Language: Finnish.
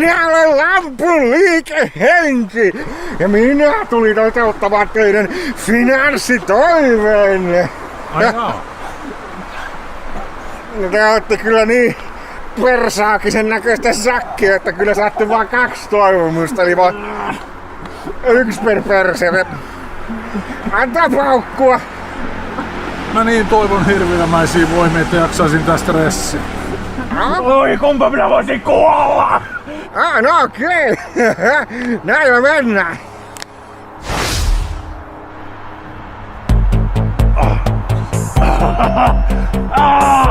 Minä olen Lampun liikehenki ja minä tulin toteuttamaan teidän finanssitoiveenne. Ai jaa. No te olette kyllä niin persaakisen näköistä säkkiä, että kyllä saatte vaan 2 toivomusta, eli vaan 1 per perse. Antaa paukkua! Mä niin toivon hirviömäisiä voimia, että jaksaisin tästä stressiä. Oi, kumpa minä voisin kuolla! No okei. Näin me mennään. Ah!